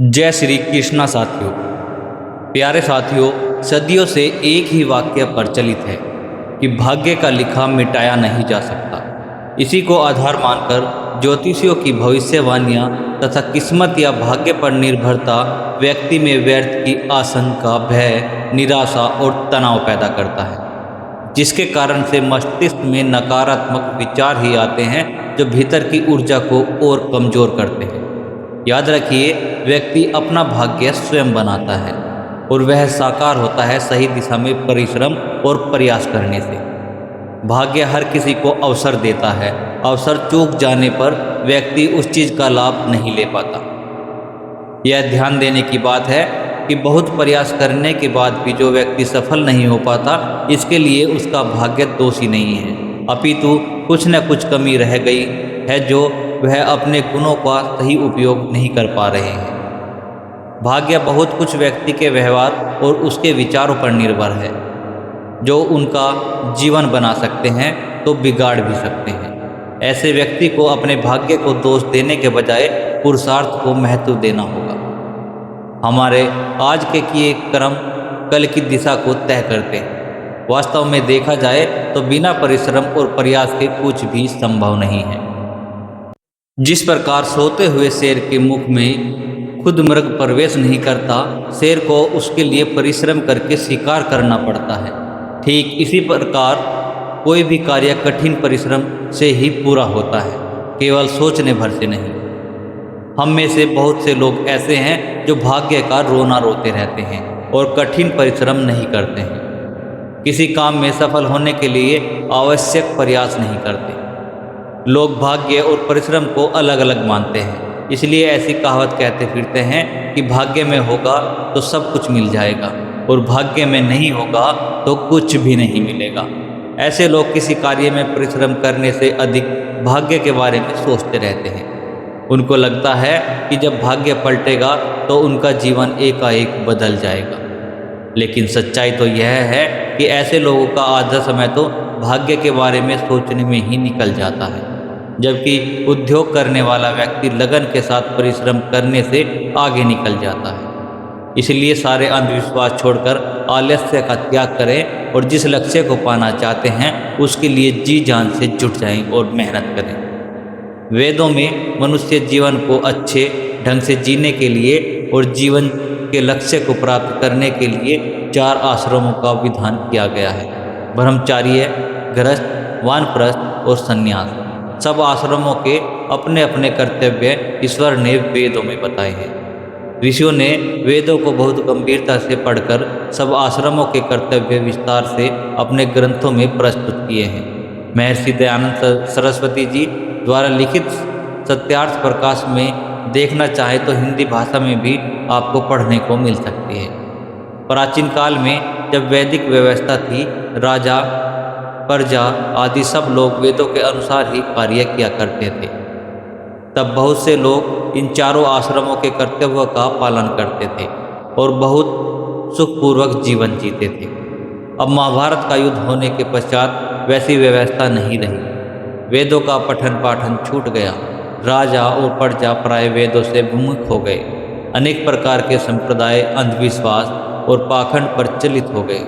जय श्री कृष्णा साथियों। प्यारे साथियों, सदियों से एक ही वाक्य प्रचलित है कि भाग्य का लिखा मिटाया नहीं जा सकता। इसी को आधार मानकर ज्योतिषियों की भविष्यवाणियां तथा किस्मत या भाग्य पर निर्भरता व्यक्ति में व्यर्थ की आशंका, भय, निराशा और तनाव पैदा करता है, जिसके कारण से मस्तिष्क में नकारात्मक विचार ही आते हैं जो भीतर की ऊर्जा को और कमजोर करते हैं। याद रखिए, व्यक्ति अपना भाग्य स्वयं बनाता है और वह साकार होता है सही दिशा में परिश्रम और प्रयास करने से। भाग्य हर किसी को अवसर देता है। अवसर चूक जाने पर व्यक्ति उस चीज़ का लाभ नहीं ले पाता। यह ध्यान देने की बात है कि बहुत प्रयास करने के बाद भी जो व्यक्ति सफल नहीं हो पाता, इसके लिए उसका भाग्य दोषी नहीं है, अपितु कुछ न कुछ कमी रह गई है जो वह अपने गुणों का सही उपयोग नहीं कर पा रहे हैं। भाग्य बहुत कुछ व्यक्ति के व्यवहार और उसके विचारों पर निर्भर है, जो उनका जीवन बना सकते हैं तो बिगाड़ भी सकते हैं। ऐसे व्यक्ति को अपने भाग्य को दोष देने के बजाय पुरुषार्थ को महत्व देना होगा। हमारे आज के किए कर्म कल की दिशा को तय करते हैं। वास्तव में देखा जाए तो बिना परिश्रम और प्रयास के कुछ भी संभव नहीं है। जिस प्रकार सोते हुए शेर के मुख में खुद मृग प्रवेश नहीं करता, शेर को उसके लिए परिश्रम करके शिकार करना पड़ता है। ठीक इसी प्रकार कोई भी कार्य कठिन परिश्रम से ही पूरा होता है, केवल सोचने भर से नहीं। हम में से बहुत से लोग ऐसे हैं जो भाग्य का रोना रोते रहते हैं और कठिन परिश्रम नहीं करते हैं। किसी काम में सफल होने के लिए आवश्यक प्रयास नहीं करते। लोग भाग्य और परिश्रम को अलग अलग मानते हैं, इसलिए ऐसी कहावत कहते फिरते हैं कि भाग्य में होगा तो सब कुछ मिल जाएगा और भाग्य में नहीं होगा तो कुछ भी नहीं मिलेगा। ऐसे लोग किसी कार्य में परिश्रम करने से अधिक भाग्य के बारे में सोचते रहते हैं। उनको लगता है कि जब भाग्य पलटेगा तो उनका जीवन एकाएक बदल जाएगा। लेकिन सच्चाई तो यह है कि ऐसे लोगों का आधा समय तो भाग्य के बारे में सोचने में ही निकल जाता है, जबकि उद्योग करने वाला व्यक्ति लगन के साथ परिश्रम करने से आगे निकल जाता है। इसलिए सारे अंधविश्वास छोड़कर आलस्य का त्याग करें और जिस लक्ष्य को पाना चाहते हैं उसके लिए जी जान से जुट जाएं और मेहनत करें। वेदों में मनुष्य जीवन को अच्छे ढंग से जीने के लिए और जीवन के लक्ष्य को प्राप्त करने के लिए 4 आश्रमों का विधान किया गया है: ब्रह्मचार्य, गृहस्थ, वानप्रस्थ और संन्यास। सब आश्रमों के अपने अपने कर्तव्य ईश्वर ने वेदों में बताए हैं। ऋषियों ने वेदों को बहुत गंभीरता से पढ़कर सब आश्रमों के कर्तव्य विस्तार से अपने ग्रंथों में प्रस्तुत किए हैं। महर्षि दयानंद सरस्वती जी द्वारा लिखित सत्यार्थ प्रकाश में देखना चाहे तो हिंदी भाषा में भी आपको पढ़ने को मिल सकती है। प्राचीन काल में जब वैदिक व्यवस्था थी, राजा, प्रजा आदि सब लोग वेदों के अनुसार ही कार्य किया करते थे। तब बहुत से लोग इन चारों आश्रमों के कर्तव्यों का पालन करते थे और बहुत सुखपूर्वक जीवन जीते थे। अब महाभारत का युद्ध होने के पश्चात वैसी व्यवस्था नहीं रही। वेदों का पठन पाठन छूट गया। राजा और प्रजा प्राय वेदों से विमुख हो गए। अनेक प्रकार के संप्रदाय, अंधविश्वास और पाखंड प्रचलित हो गए।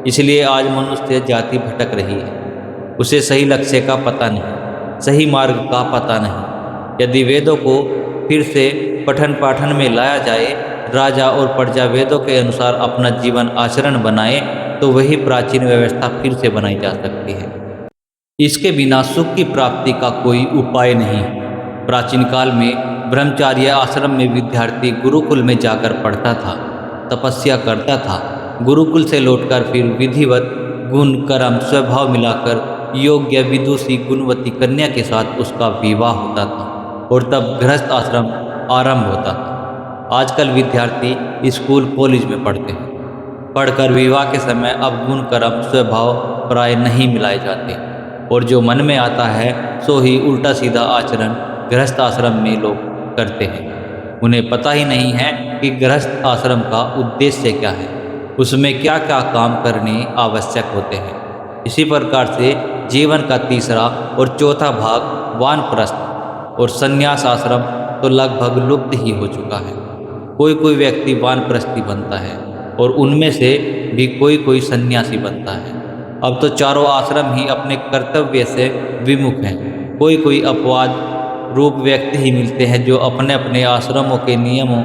इसलिए आज मनुष्य जाति भटक रही है। उसे सही लक्ष्य का पता नहीं, सही मार्ग का पता नहीं। यदि वेदों को फिर से पठन पाठन में लाया जाए, राजा और प्रजा वेदों के अनुसार अपना जीवन आचरण बनाए, तो वही प्राचीन व्यवस्था फिर से बनाई जा सकती है। इसके बिना सुख की प्राप्ति का कोई उपाय नहीं। प्राचीन काल में ब्रह्मचार्य आश्रम में विद्यार्थी गुरुकुल में जाकर पढ़ता था, तपस्या करता था। गुरुकुल से लौटकर फिर विधिवत गुण कर्म स्वभाव मिलाकर योग्य विदुषी गुणवती कन्या के साथ उसका विवाह होता था और तब गृहस्थ आश्रम आरंभ होता था। आजकल विद्यार्थी स्कूल कॉलेज में पढ़ते हैं। पढ़कर विवाह के समय अब गुण कर्म स्वभाव प्राय नहीं मिलाए जाते और जो मन में आता है सो ही उल्टा सीधा आचरण गृहस्थ आश्रम में लोग करते हैं। उन्हें पता ही नहीं है कि गृहस्थ आश्रम का उद्देश्य क्या है, उसमें क्या क्या काम करने आवश्यक होते हैं। इसी प्रकार से जीवन का तीसरा और चौथा भाग वानप्रस्थ और संन्यास आश्रम तो लगभग लुप्त ही हो चुका है। कोई कोई व्यक्ति वानप्रस्थी बनता है और उनमें से भी कोई कोई सन्यासी बनता है। अब तो चारों आश्रम ही अपने कर्तव्य से विमुख हैं। कोई कोई अपवाद रूप व्यक्ति ही मिलते हैं जो अपने अपने आश्रमों के नियमों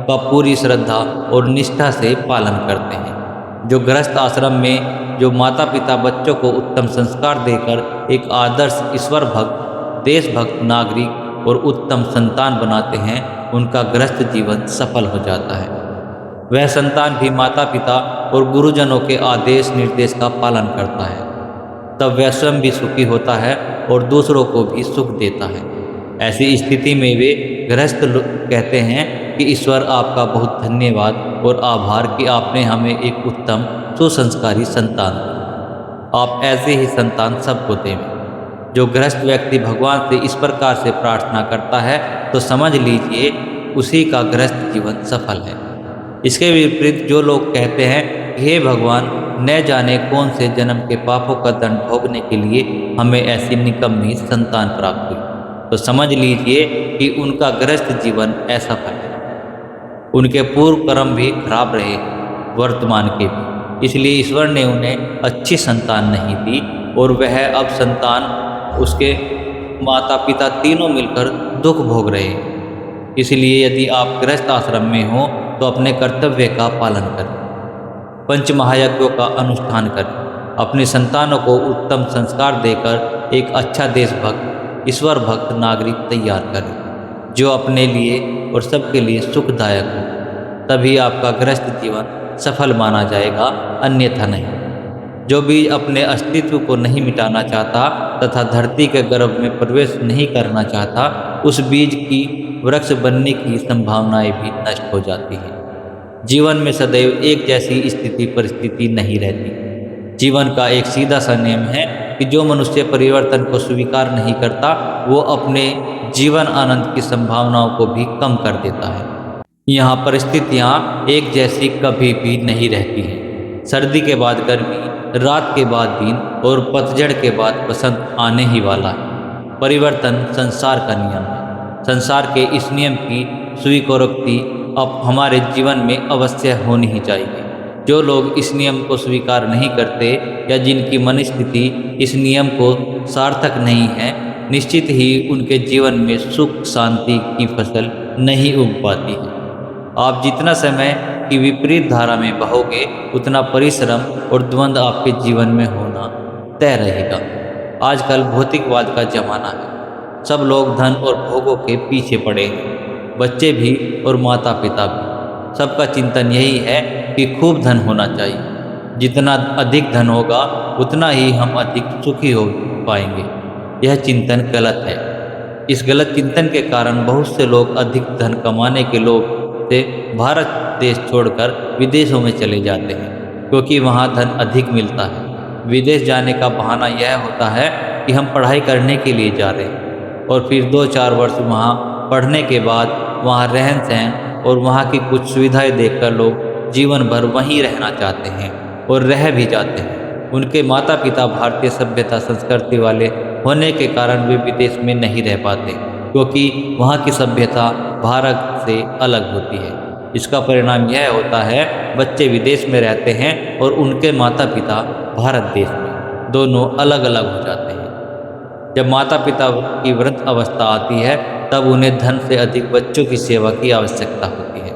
का पूरी श्रद्धा और निष्ठा से पालन करते हैं। जो गृहस्थ आश्रम में जो माता पिता बच्चों को उत्तम संस्कार देकर एक आदर्श ईश्वर भक्त, देशभक्त नागरिक और उत्तम संतान बनाते हैं, उनका गृहस्थ जीवन सफल हो जाता है। वह संतान भी माता पिता और गुरुजनों के आदेश निर्देश का पालन करता है। तब वह स्वयं भी सुखी होता है और दूसरों को भी सुख देता है। ऐसी स्थिति में वे गृहस्थ लोग कहते हैं कि ईश्वर आपका बहुत धन्यवाद और आभार कि आपने हमें एक उत्तम सुसंस्कारी संतान दी। आप ऐसे ही संतान सबको दें। जो गृहस्थ व्यक्ति भगवान से इस प्रकार से प्रार्थना करता है तो समझ लीजिए उसी का गृहस्थ जीवन सफल है। इसके विपरीत जो लोग कहते हैं कि हे भगवान, न जाने कौन से जन्म के पापों का दंड भोगने के लिए हमें ऐसी निकम्मी संतान प्राप्त हुई, तो समझ लीजिए कि उनका गृहस्थ जीवन असफल है। उनके पूर्व कर्म भी खराब रहे, वर्तमान के भी, इसलिए ईश्वर ने उन्हें अच्छी संतान नहीं दी और वह अब संतान उसके माता पिता तीनों मिलकर दुख भोग रहे हैं। इसलिए यदि आप गृहस्थ आश्रम में हो तो अपने कर्तव्य का पालन करें, पंच महायज्ञों का अनुष्ठान करें, अपने संतानों को उत्तम संस्कार देकर एक अच्छा देशभक्त, ईश्वर भक्त नागरिक तैयार करें जो अपने लिए और सबके लिए सुखदायक हो। तभी आपका गृहस्थ जीवन सफल माना जाएगा, अन्यथा नहीं। जो बीज अपने अस्तित्व को नहीं मिटाना चाहता तथा धरती के गर्भ में प्रवेश नहीं करना चाहता, उस बीज की वृक्ष बनने की संभावनाएं भी नष्ट हो जाती हैं। जीवन में सदैव एक जैसी स्थिति परिस्थिति नहीं रहती। जीवन का एक सीधा सा नियम है कि जो मनुष्य परिवर्तन को स्वीकार नहीं करता वो अपने जीवन आनंद की संभावनाओं को भी कम कर देता है। यहाँ परिस्थितियाँ एक जैसी कभी भी नहीं रहती हैं। सर्दी के बाद गर्मी, रात के बाद दिन और पतझड़ के बाद बसंत आने ही वाला है। परिवर्तन संसार का नियम है। संसार के इस नियम की स्वीकारोक्ति अब हमारे जीवन में अवश्य होनी ही चाहिए। जो लोग इस नियम को स्वीकार नहीं करते या जिनकी मनस्थिति इस नियम को सार्थक नहीं है, निश्चित ही उनके जीवन में सुख शांति की फसल नहीं उग पाती है। आप जितना समय की विपरीत धारा में बहोगे उतना परिश्रम और द्वंद्व आपके जीवन में होना तय रहेगा। आजकल भौतिकवाद का जमाना है। सब लोग धन और भोगों के पीछे पड़े हैं, बच्चे भी और माता पिता भी। सबका चिंतन यही है कि खूब धन होना चाहिए। जितना अधिक धन होगा उतना ही हम अधिक सुखी हो पाएंगे। यह चिंतन गलत है। इस गलत चिंतन के कारण बहुत से लोग अधिक धन कमाने के लोभ से भारत देश छोड़कर विदेशों में चले जाते हैं, क्योंकि वहाँ धन अधिक मिलता है। विदेश जाने का बहाना यह होता है कि हम पढ़ाई करने के लिए जा रहे हैं और फिर 2-4 वर्ष वहाँ पढ़ने के बाद वहाँ रहन सहन और वहाँ की कुछ सुविधाएं देखकर लोग जीवन भर वहीं रहना चाहते हैं और रह भी जाते हैं। उनके माता पिता भारतीय सभ्यता संस्कृति वाले होने के कारण वे विदेश में नहीं रह पाते, क्योंकि वहाँ की सभ्यता भारत से अलग होती है। इसका परिणाम यह होता है बच्चे विदेश में रहते हैं और उनके माता पिता भारत देश में, दोनों अलग अलग हो जाते हैं। जब माता पिता की वृद्ध अवस्था आती है तब उन्हें धन से अधिक बच्चों की सेवा की आवश्यकता होती है।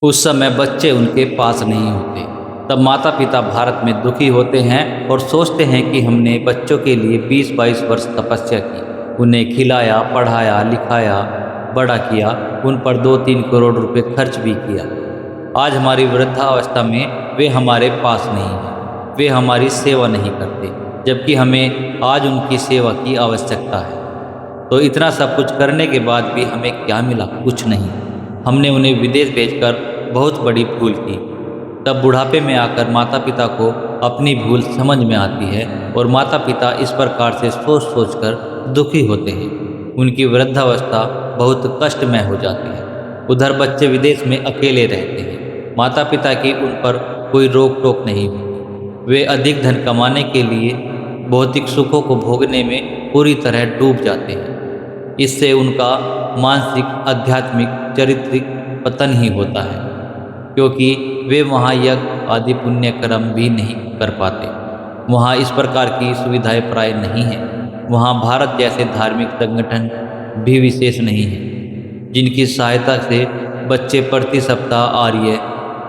उस समय बच्चे उनके पास नहीं होते। तब माता पिता भारत में दुखी होते हैं और सोचते हैं कि हमने बच्चों के लिए 20-22 वर्ष तपस्या की, उन्हें खिलाया, पढ़ाया, लिखाया, बड़ा किया, उन पर 2-3 करोड़ रुपए खर्च भी किया। आज हमारी वृद्धावस्था में वे हमारे पास नहीं हैं, वे हमारी सेवा नहीं करते, जबकि हमें आज उनकी सेवा की आवश्यकता है। तो इतना सब कुछ करने के बाद भी हमें क्या मिला? कुछ नहीं। हमने उन्हें विदेश भेजकर बहुत बड़ी भूल की। तब बुढ़ापे में आकर माता पिता को अपनी भूल समझ में आती है और माता पिता इस प्रकार से सोच सोच कर दुखी होते हैं। उनकी वृद्धावस्था बहुत कष्टमय हो जाती है। उधर बच्चे विदेश में अकेले रहते हैं। माता पिता की उन पर कोई रोक टोक नहीं होती। वे अधिक धन कमाने के लिए भौतिक सुखों को भोगने में पूरी तरह डूब जाते हैं। इससे उनका मानसिक, आध्यात्मिक, चारित्रिक पतन ही होता है, क्योंकि वे वहाँ यज्ञ आदि पुण्य कर्म भी नहीं कर पाते। वहाँ इस प्रकार की सुविधाएं प्राय नहीं हैं। वहाँ भारत जैसे धार्मिक संगठन भी विशेष नहीं हैं, जिनकी सहायता से बच्चे प्रति सप्ताह आर्य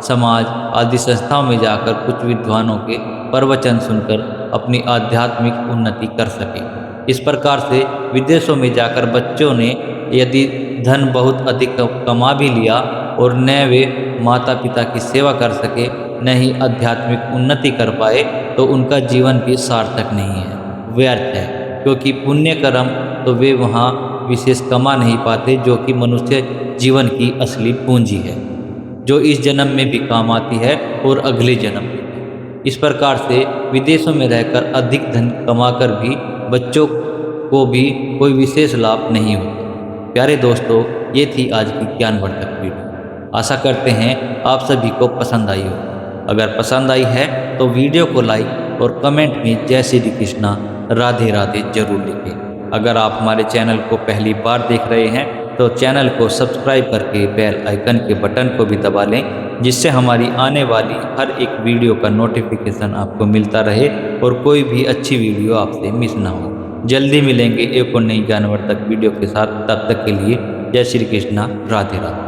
समाज आदि संस्थाओं में जाकर कुछ विद्वानों के प्रवचन सुनकर अपनी आध्यात्मिक उन्नति कर सके। इस प्रकार से विदेशों में जाकर बच्चों ने यदि धन बहुत अधिक कमा भी लिया और न वे माता पिता की सेवा कर सके, न ही आध्यात्मिक उन्नति कर पाए, तो उनका जीवन भी सार्थक नहीं है, व्यर्थ है। क्योंकि पुण्य कर्म तो वे वहाँ विशेष कमा नहीं पाते, जो कि मनुष्य जीवन की असली पूंजी है, जो इस जन्म में भी काम आती है और अगले जन्म में भी। इस प्रकार से विदेशों में रहकर अधिक धन कमाकर भी बच्चों को भी कोई विशेष लाभ नहीं होता। प्यारे दोस्तों, ये थी आज की ज्ञानवर्धक वीडियो। आशा करते हैं आप सभी को पसंद आई हो। अगर पसंद आई है तो वीडियो को लाइक और कमेंट में जय श्री कृष्णा राधे राधे जरूर लिखें। अगर आप हमारे चैनल को पहली बार देख रहे हैं तो चैनल को सब्सक्राइब करके बेल आइकन के बटन को भी दबा लें, जिससे हमारी आने वाली हर एक वीडियो का नोटिफिकेशन आपको मिलता रहे और कोई भी अच्छी वीडियो आपसे मिस ना हो। जल्दी मिलेंगे एक और नई ज्ञानवर्धक वीडियो के साथ। तब तक के लिए जय श्री कृष्णा राधे राधे।